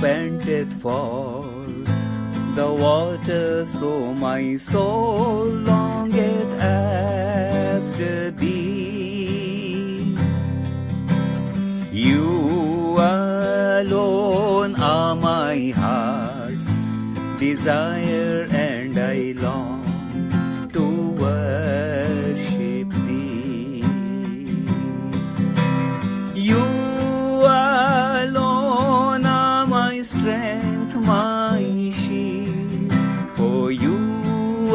panteth for the water, so my soul longeth after thee. You alone are my heart's desire, and I long to worship thee. You alone are my strength, my shield. For you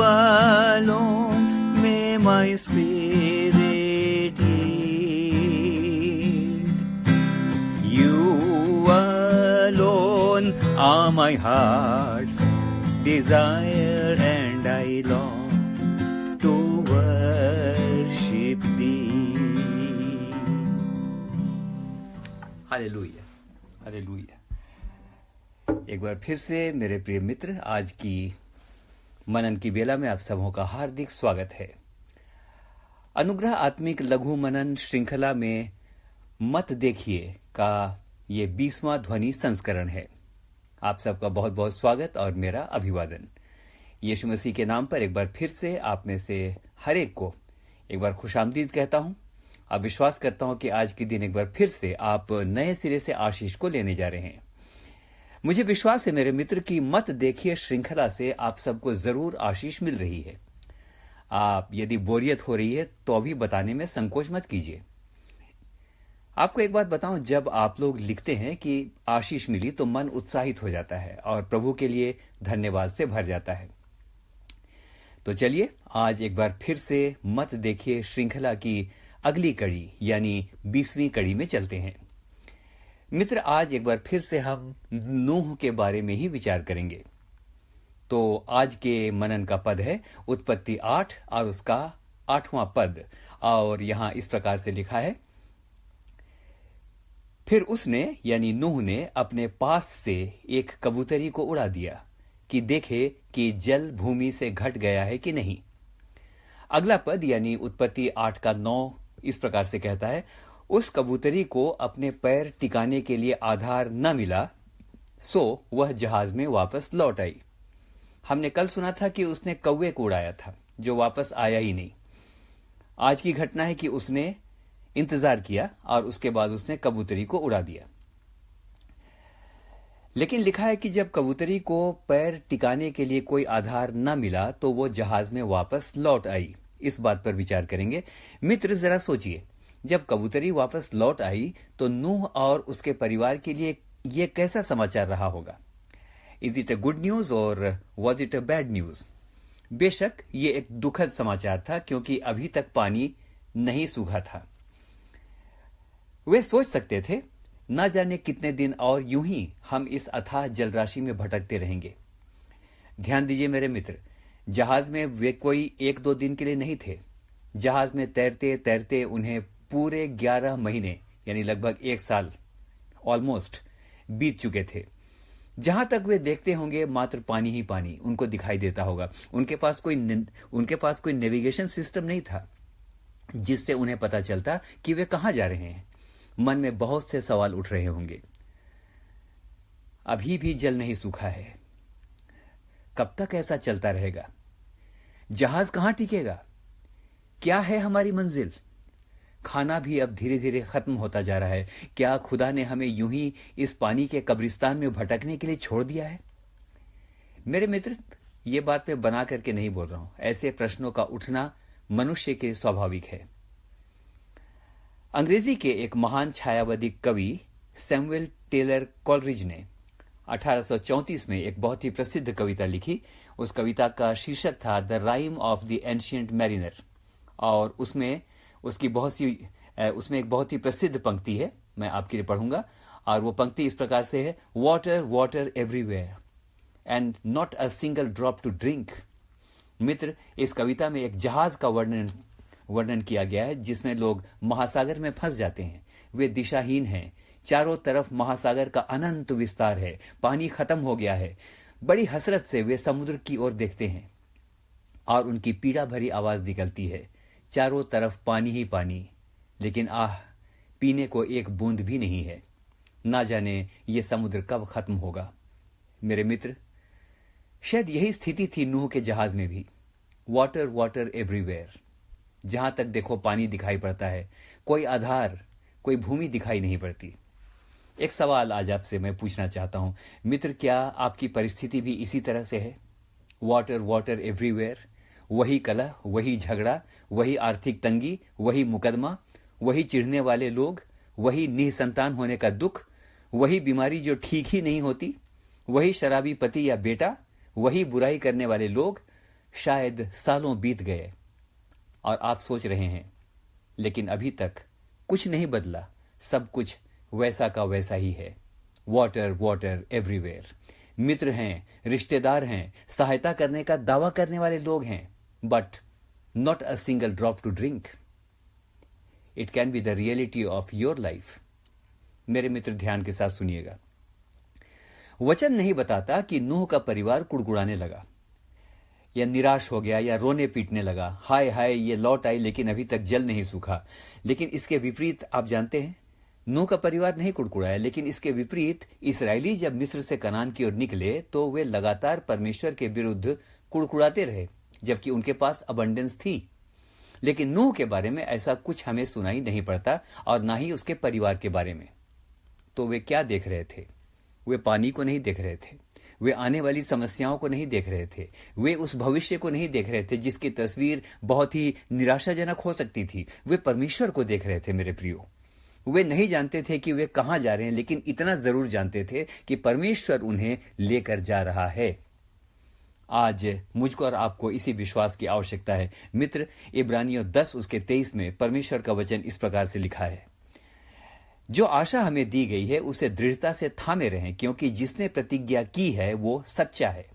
alone may my spirit yield. You alone are my heart's desire, and I long to worship thee. Hallelujah, hallelujah. एक बार फिर से मेरे प्रिय मित्र, आज की मनन की बेला में आप सबों का हार्दिक स्वागत है। अनुग्रह आत्मिक लघु मनन श्रृंखला में मत देखिए का ये 20वां ध्वनि संस्करण है। आप सबका बहुत बहुत स्वागत और मेरा अभिवादन। यीशु मसीह के नाम पर एक बार फिर से आप में से हर एक को एक बार खुशामदीद कहता हूं। अब विश्वास करता हूं कि आज के दिन एक बार फिर से आप नए सिरे से आशीष को लेने जा रहे हैं। मुझे विश्वास है मेरे मित्र की मत देखिए श्रृंखला से आप सबको जरूर आशीष मिल रही है। आप यदि बोरियत हो रही है तो अभी बताने में संकोच मत कीजिए। आपको एक बात बताऊं, जब आप लोग लिखते हैं कि आशीष मिली तो मन उत्साहित हो जाता है और प्रभु के लिए धन्यवाद से भर जाता है। तो चलिए आज एक बार फिर से मत देखिए श्रृंखला की अगली कड़ी यानी 20वीं कड़ी में चलते हैं। मित्र, आज एक बार फिर से हम नूह के बारे में ही विचार करेंगे। तो आज के मनन का पद है उत्पत्ति 8 और उसका 8वां पद, और यहां इस प्रकार से लिखा है, फिर उसने यानी नूह ने अपने पास से एक कबूतरी को उड़ा दिया कि देखे कि जल भूमि से घट गया है कि नहीं। अगला पद यानी उत्पत्ति 8 का 9 इस प्रकार से कहता है, उस कबूतरी को अपने पैर टिकाने के लिए आधार न मिला, सो वह जहाज में वापस लौट आई। हमने कल सुना था कि उसने कौवे को उड़ाया था जो वापस आया ही नहीं। आज की घटना है कि उसने इंतजार किया और उसके बाद उसने कबूतरी को उड़ा दिया। लेकिन लिखा है कि जब कबूतरी को पैर टिकाने के लिए कोई आधार न मिला तो वो जहाज में वापस लौट आई। इस बात पर विचार करेंगे। मित्र, जरा सोचिए, जब कबूतरी वापस लौट आई तो नूह और उसके परिवार के लिए यह कैसा समाचार रहा होगा? Is it a good news और was it a bad news? बेशक ये एक दुखद समाचार था, क्योंकि अभी तक पानी नहीं सूखा था। वे सोच सकते थे न जाने कितने दिन और यूं ही हम इस अथाह जलराशि में भटकते रहेंगे। ध्यान दीजिए मेरे मित्र, जहाज में वे कोई 1-2 दिन के लिए नहीं थे। जहाज में तैरते तैरते उन्हें पूरे 11 महीने यानी लगभग 1 साल ऑलमोस्ट बीत चुके थे। जहां तक वे देखते होंगे मात्र पानी ही पानी उनको दिखाई देता होगा। उनके पास कोई नेविगेशन सिस्टम नहीं था जिससे उन्हें पता चलता कि वे कहां जा रहे हैं। मन में बहुत से सवाल उठ रहे होंगे। अभी भी जल नहीं सूखा है, कब तक ऐसा चलता रहेगा? जहाज कहां टिकेगा? क्या है हमारी मंजिल? खाना भी अब धीरे धीरे खत्म होता जा रहा है। क्या खुदा ने हमें यूं ही इस पानी के कब्रिस्तान में भटकने के लिए छोड़ दिया है? मेरे मित्र, ये बात मैं बना करके नहीं बोल रहा हूं। ऐसे प्रश्नों का उठना मनुष्य के स्वाभाविक है। अंग्रेजी के एक महान छायावादी कवि सैमुअल टेलर कॉलरिज ने 1834 में एक बहुत ही प्रसिद्ध कविता लिखी। उस कविता का शीर्षक था the rhyme of the ancient mariner, और उसमें एक बहुत ही प्रसिद्ध पंक्ति है, मैं आपके लिए पढ़ूंगा। और वो पंक्ति इस प्रकार से है, water water everywhere and not a single drop to drink. मित्र, इस कविता में एक जहाज का वर्णन किया गया है जिसमें लोग महासागर में फंस जाते हैं। वे दिशाहीन हैं, चारों तरफ महासागर का अनंत विस्तार है, पानी खत्म हो गया है। बड़ी हसरत से वे समुद्र की ओर देखते हैं और उनकी पीड़ा भरी आवाज निकलती है, चारों तरफ पानी ही पानी, लेकिन पीने को एक बूंद भी नहीं है। ना जाने ये समुद्र कब खत्म होगा। मेरे मित्र, शायद यही स्थिति थी नूह के जहाज में भी। वाटर वाटर एवरीवेयर, जहां तक देखो पानी दिखाई पड़ता है, कोई आधार, कोई भूमि दिखाई नहीं पड़ती। एक सवाल आज आपसे मैं पूछना चाहता हूं मित्र, क्या आपकी परिस्थिति भी इसी तरह से है? वाटर वाटर एवरीवेयर, वही कलह, वही झगड़ा, वही आर्थिक तंगी, वही मुकदमा, वही चिढ़ने वाले लोग, वही निसंतान होने का दुख, वही बीमारी जो ठीक ही नहीं होती, वही शराबी पति या बेटा, वही बुराई करने वाले लोग। शायद सालों बीत गए और आप सोच रहे हैं लेकिन अभी तक कुछ नहीं बदला, सब कुछ वैसा का वैसा ही है। Water water everywhere. मित्र हैं, रिश्तेदार हैं, सहायता करने का दावा करने वाले लोग हैं, but not a single drop to drink. It can be the reality of your life. मेरे मित्र, ध्यान के साथ सुनिएगा। वचन नहीं बताता कि नूह का परिवार कुड़कुड़ाने लगा या निराश हो गया या रोने पीटने लगा, हाय हाय ये लौट आई लेकिन अभी तक जल नहीं सूखा। लेकिन इसके विपरीत आप जानते हैं, नूह का परिवार नहीं कुड़कुड़ाया, लेकिन इसके विपरीत इस्राएली जब मिस्र से कनान की ओर निकले तो वे लगातार परमेश्वर के विरुद्ध कुड़कुड़ाते रहे, जबकि उनके पास अबंडेंस थी। लेकिन नूह के बारे में ऐसा कुछ हमें सुनाई नहीं पड़ता और ना ही उसके परिवार के बारे में। तो वे क्या देख रहे थे? वे पानी को नहीं देख रहे थे, वे आने वाली समस्याओं को नहीं देख रहे थे, वे उस भविष्य को नहीं देख रहे थे जिसकी तस्वीर बहुत ही निराशाजनक हो सकती थी। वे परमेश्वर को देख रहे थे। मेरे प्रियो, वे नहीं जानते थे कि वे कहां जा रहे हैं, लेकिन इतना जरूर जानते थे कि परमेश्वर उन्हें लेकर जा रहा है। आज मुझको और आपको इसी विश्वास की आवश्यकता है। मित्र, इब्रानियों 10:23 में परमेश्वर का वचन इस प्रकार से लिखा है, जो आशा हमें दी गई है उसे दृढ़ता से थामे रहें, क्योंकि जिसने प्रतिज्ञा की है वो सच्चा है।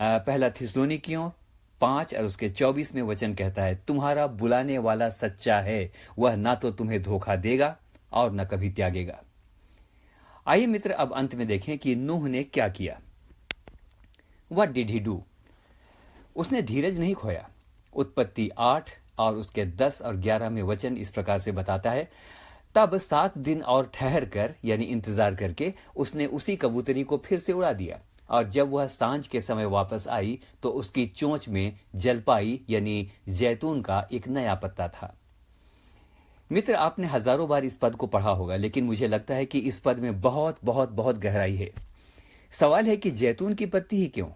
पहला थिस्सलुनीकियों 5 और उसके 24 में वचन कहता है, तुम्हारा बुलाने वाला सच्चा है, वह ना तो तुम्हें धोखा देगा और न कभी त्यागेगा। आइए मित्र, अब अंत में देखें कि नूह ने क्या किया। What did he do? उसने धीरज नहीं खोया। उत्पत्ति 8 और उसके 10 और 11 में वचन इस प्रकार से बताता है, तब 7 दिन और ठहर कर, यानी इंतजार करके, उसने उसी कबूतरी को फिर से उड़ा दिया। और जब वह सांझ के समय वापस आई तो उसकी चोंच में जलपाई यानी जैतून का एक नया पत्ता था। मित्र, आपने हजारों बार इस पद को पढ़ा होगा, लेकिन मुझे लगता है कि इस पद में बहुत बहुत बहुत गहराई है। सवाल है कि जैतून की पत्ती ही क्यों?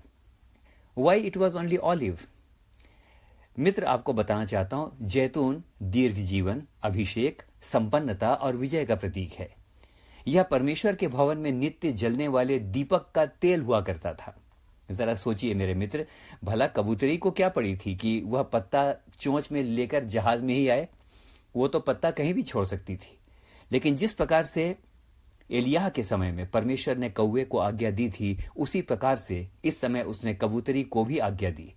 Why it was only olive? मित्र, आपको बताना चाहता हूं, जैतून दीर्घ जीवन, अभिषेक, संपन्नता और विजय का प्रतीक है। यह परमेश्वर के भवन में नित्य जलने वाले दीपक का तेल हुआ करता था। जरा सोचिए मेरे मित्र, भला कबूतरी को क्या पड़ी थी कि वह पत्ता चोंच में लेकर जहाज में ही आए? वो तो पत्ता कहीं भी छोड़ सकती थी। लेकिन जिस प्रकार से एलियाह के समय में परमेश्वर ने कौवे को आज्ञा दी थी, उसी प्रकार से इस समय उसने कबूतरी को भी आज्ञा दी,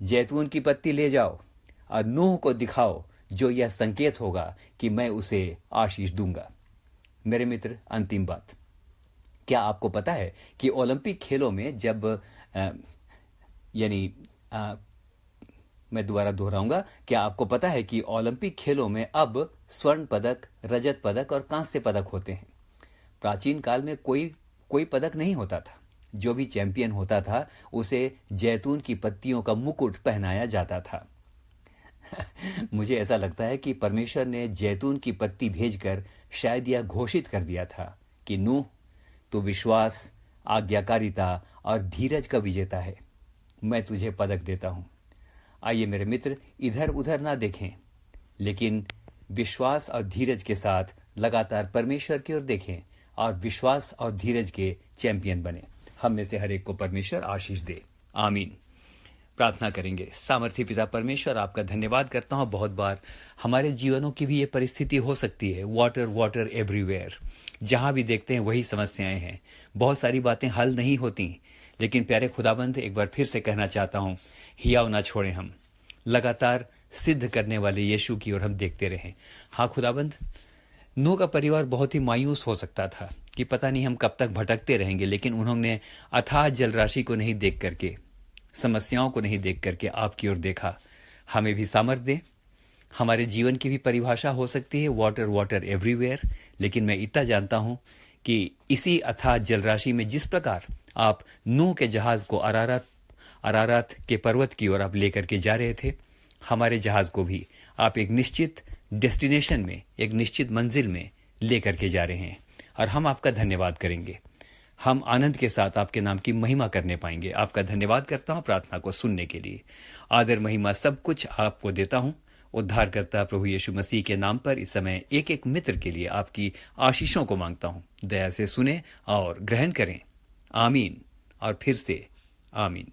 जैतून की पत्ती ले जाओ और नूह को दिखाओ, जो यह संकेत होगा कि मैं उसे आशीष दूंगा। मेरे मित्र, अंतिम बात, क्या आपको पता है कि ओलंपिक खेलों में जब मैं दोबारा दोहराऊंगा, क्या आपको पता है कि ओलंपिक खेलों में अब स्वर्ण पदक, रजत पदक और कांस्य पदक होते हैं? प्राचीन काल में कोई पदक नहीं होता था। जो भी चैंपियन होता था उसे जैतून की पत्तियों का मुकुट पहनाया जाता था। मुझे ऐसा लगता है कि परमेश्वर ने जैतून की पत्ती भेजकर शायद यह घोषित कर दिया था कि नूह, तू विश्वास, आज्ञाकारिता और धीरज का विजेता है, मैं तुझे पदक देता हूं। आइए मेरे मित्र, इधर उधर ना देखें, लेकिन विश्वास और धीरज के साथ लगातार परमेश्वर की ओर देखें और विश्वास और धीरज के चैंपियन बने। हम में से हर एक को परमेश्वर आशीष दे। आमीन। प्रार्थना करेंगे। सामर्थी पिता परमेश्वर, आपका धन्यवाद करता हूं। बहुत बार हमारे जीवनों की भी ये परिस्थिति हो सकती है, वाटर वाटर एवरीवेयर, जहां भी देखते हैं वही समस्याएं हैं, बहुत सारी बातें हल नहीं होती। लेकिन प्यारे खुदाबंद, एक बार फिर से कहना चाहता हूं, हियाव ना छोड़ें, हम लगातार सिद्ध करने वाले यीशु की ओर हम देखते रहें। हाँ खुदाबंद, नूह का परिवार बहुत ही मायूस हो सकता था कि पता नहीं हम कब तक भटकते रहेंगे, लेकिन उन्होंने अथाह जलराशि को नहीं देख करके, समस्याओं को नहीं देख करके आपकी ओर देखा। हमें भी सामर्थ्य दें। हमारे जीवन की भी परिभाषा हो सकती है वाटर वाटर एवरीवेयर, लेकिन मैं इतना जानता हूं कि इसी अथाह जलराशि में जिस प्रकार आप नूह के जहाज को अरारात के पर्वत की ओर आप लेकर के जा रहे थे, हमारे जहाज को भी आप एक निश्चित डेस्टिनेशन में, एक निश्चित मंजिल में लेकर के जा रहे हैं और हम आपका धन्यवाद करेंगे। हम आनंद के साथ आपके नाम की महिमा करने पाएंगे। आपका धन्यवाद करता हूं प्रार्थना को सुनने के लिए। आदर महिमा सब कुछ आपको देता हूं। उद्धारकर्ता प्रभु यीशु मसीह के नाम पर इस समय एक एक मित्र के लिए आपकी आशीषों को मांगता हूं। दया से सुने और ग्रहण करें। आमीन और फिर से आमीन।